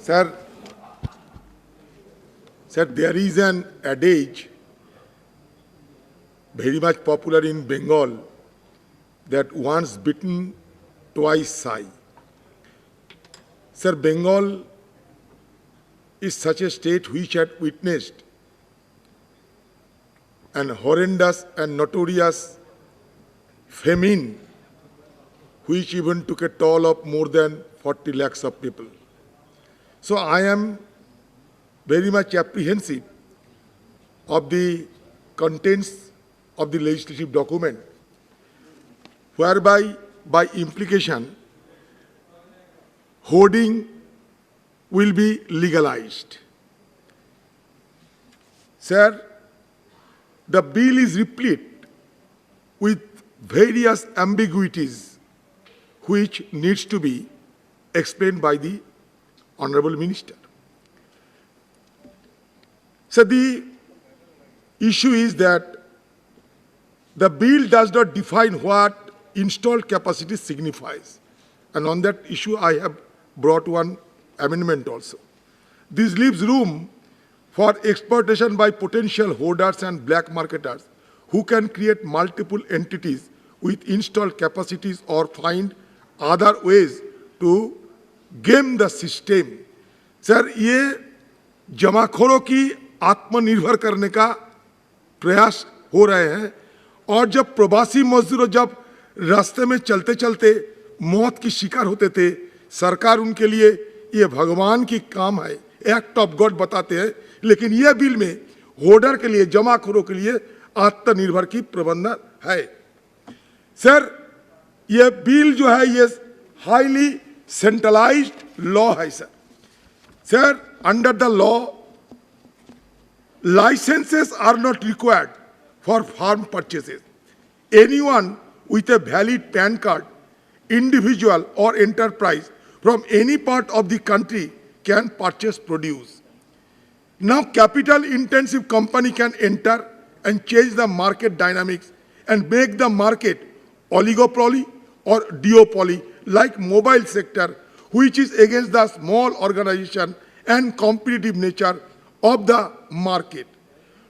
Sir, there is an adage very much popular in Bengal that once bitten, twice shy. Sir, Bengal is such a state which had witnessed an horrendous and notorious famine which even took a toll of more than 40 lakhs of people. So I am very much apprehensive of the contents of the legislative document, whereby by implication hoarding will be legalized. Sir, the bill is replete with various ambiguities which needs to be explained by the Honorable Minister. So the issue is that the bill does not define what installed capacity signifies. And on that issue, I have brought one amendment also. This leaves room for exploitation by potential hoarders and black marketers who can create multiple entities with installed capacities or find other ways to game the system. Sir, ये जमाखोरों की आत्मनिर्भर करने का प्रयास हो रहे हैं, और जब प्रवासी मजदूर जब रास्ते में चलते चलते मौत की शिकार होते थे, सरकार उनके लिए ये भगवान की काम है, एक्ट ऑफ गॉड बताते हैं, लेकिन ये बिल में होर्डर के लिए, जमाखोरों के लिए आत्मनिर्भर की प्रबंधन है. सर, ये बिल जो है ये हाईली सेंट्रलाइज्ड लॉ है. Sir, under the law licenses are not required for farm purchases. Anyone with a valid PAN card, individual or enterprise from any part of the country can purchase produce. Now, capital-intensive company can enter and change the market dynamics and make the market oligopoly or duopoly like mobile sector, which is against the small organization and competitive nature of the market.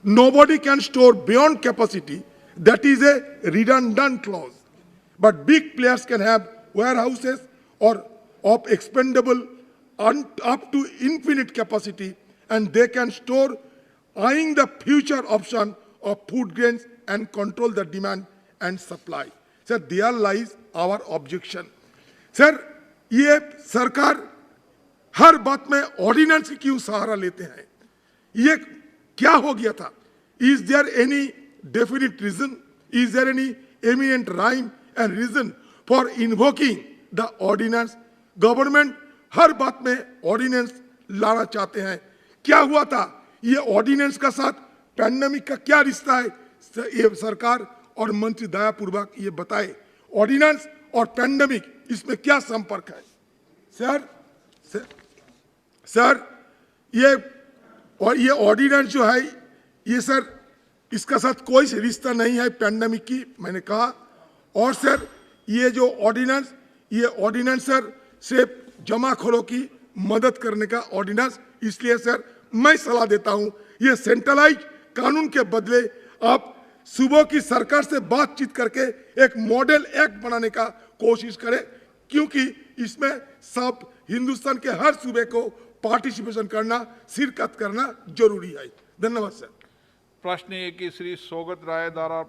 Nobody can store beyond capacity. That is a redundant clause. But big players can have warehouses or of expendable up to infinite capacity, and they can store, eyeing the future option of food grains and control the demand and supply. Sir, there lies our objection. Sir, ये सरकार हर बात में ordinance की क्यों सहारा लेते हैं? ये क्या हो गया था? Is there any definite reason? Is there any eminent rhyme and reason for invoking the ordinance? Government हर बात में ऑर्डिनेंस लाना चाहते हैं. क्या हुआ था? ये ऑर्डिनेंस का साथ पैंडेमिक का क्या रिश्ता है? ये सरकार और मंत्री दयापूर्वक ये बताए. ऑर्डिनेंस और पैंडेमिक इसमें क्या संपर्क है? सर, ये ऑर्डिनेंस जो है ये सर इसका साथ कोई रिश्ता नहीं है पैंडेमिक की, मैंने कहा. और सर ये जो ऑर्डिनेंस, ये ऑर्डिनेंस सर सिर्फ जमाखोरों की मदद करने का ऑर्डिनेंस. इसलिए सर मैं सलाह देता हूं, ये सेंट्रलाइज कानून के बदले आप सूबों की सरकार से बातचीत करके एक मॉडल एक्ट बनाने का कोशिश करें, क्योंकि इसमें सब हिंदुस्तान के हर सूबे को पार्टिसिपेशन करना, शिरकत करना जरूरी है. धन्यवाद सर. प्रश्न है कि श्री सौगत राय द्वारा